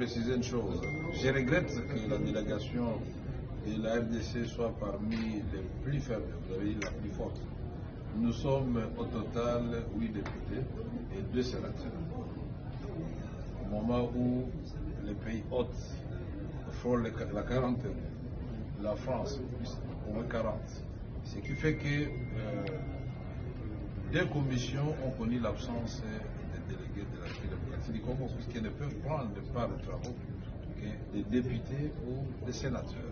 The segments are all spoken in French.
préciser une chose. Je regrette que la délégation de la RDC soit parmi les plus faibles, vous avez dit la plus forte. Nous sommes au total 8 députés et 2 sénateurs. Au moment où les pays hôtes font la quarantaine, la France au moins 40. Ce qui fait que des commissions ont connu l'absence des délégués de la République démocratique du Congo, puisqu'ils ne peuvent prendre part aux travaux que des députés ou des sénateurs.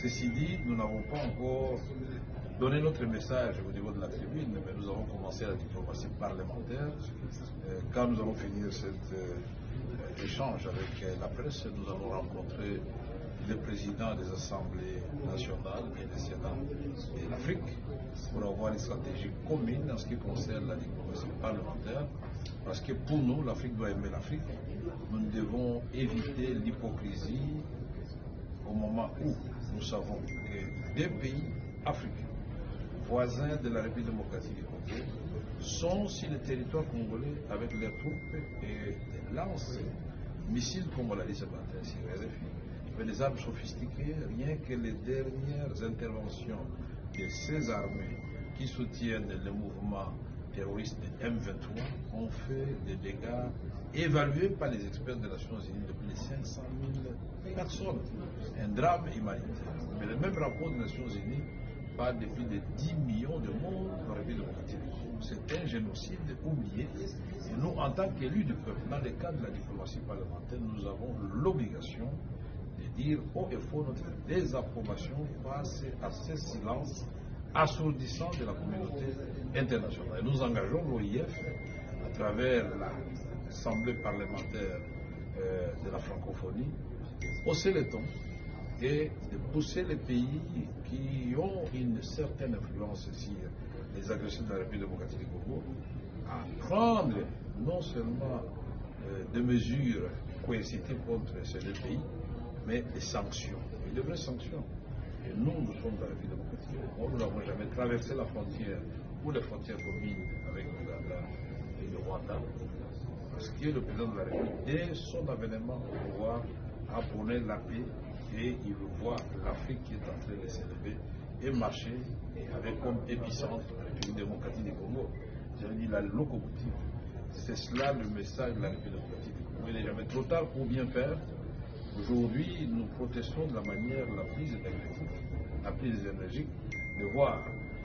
Ceci dit, nous n'avons pas encore donné notre message au niveau de la tribune, mais nous avons commencé la diplomatie parlementaire. Quand nous allons finir cet échange avec la presse, nous allons rencontrer le président des assemblées nationales et des sénats de l'Afrique pour avoir une stratégie commune en ce qui concerne la diplomatie parlementaire, parce que pour nous, l'Afrique doit aimer l'Afrique. Nous devons éviter l'hypocrisie au moment où nous savons que des pays africains, voisins de la République démocratique du Congo, sont sur le territoire congolais avec leurs troupes et des lances, missiles, comme on l'a dit ce matin, sur RFI, mais des armes sophistiquées. Rien que les dernières interventions de ces armées qui soutiennent le mouvement terroriste de M23 ont fait des dégâts évalués par les experts des Nations Unies de plus de 500 000 personnes. Un drame humanitaire. Mais le même rapport des Nations Unies parle de plus de 10 millions de morts dans la République démocratique. C'est un génocide oublié. Et nous, en tant qu'élus du peuple, dans le cadre de la diplomatie parlementaire, nous avons l'obligation de dire haut et fort notre désapprobation face à ce silence assourdissant de la communauté internationale. Et nous engageons l'OIF à travers l'Assemblée parlementaire de la francophonie, hausser les tons et de pousser les pays qui ont une certaine influence sur les agressions de la République démocratique du Congo à prendre non seulement des mesures coercitives contre ces deux pays, mais des sanctions, et de vraies sanctions. Et nous sommes dans la République démocratique. Nous n'avons jamais traversé la frontière ou les frontières communes avec l'Ouganda et le Rwanda, parce que le président de la République, dès son avènement au pouvoir, a prôné la paix et il voit l'Afrique qui est en train de s'élever et marcher avec comme épicentre la République démocratique du Congo. J'ai dit la locomotive. C'est cela le message de la République démocratique du Congo. Il n'est jamais trop tard pour bien faire. Aujourd'hui, nous protestons de la manière la plus énergétique, de voir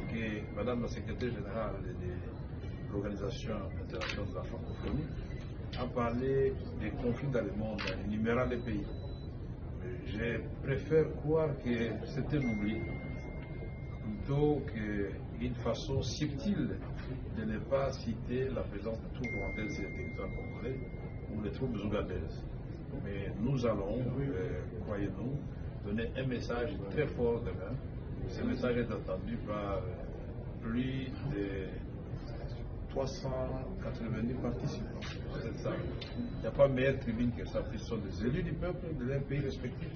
que Madame la secrétaire générale de l'Organisation internationale de la francophonie a parlé des conflits dans le monde, en énumérant les pays. Je préfère croire que c'était un oubli, plutôt qu'une façon subtile de ne pas citer la présence de troupes rwandaises sur le territoire congolais ou les troupes ougandaises. Mais nous allons, croyez-nous, donner un message très fort demain. Ce message est entendu par plus de 390 participants à cette salle. Il n'y a pas meilleure tribune que ça, ce sont des élus du peuple de leurs pays respectifs.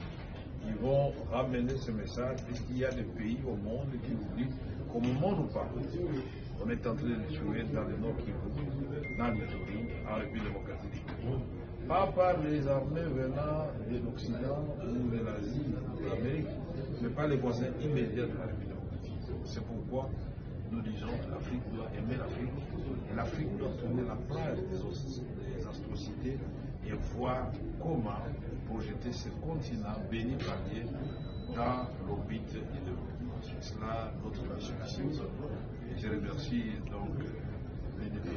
Ils vont ramener ce message, puisqu'il y a des pays au monde qui oublient qu'au moment où nous parlons, on est en train de tuer dans le Nord Kivu, dans l'Itourie, en République démocratique du Congo, pas par les armées venant de l'Occident ou de l'Asie ou de l'Amérique, mais par les voisins immédiats de la République démocratique. C'est pourquoi nous disons que l'Afrique doit aimer l'Afrique et l'Afrique doit tourner la page des atrocités et voir comment projeter ce continent béni par Dieu dans l'orbite du développement. C'est cela notre mission ici. Et je remercie donc les députés.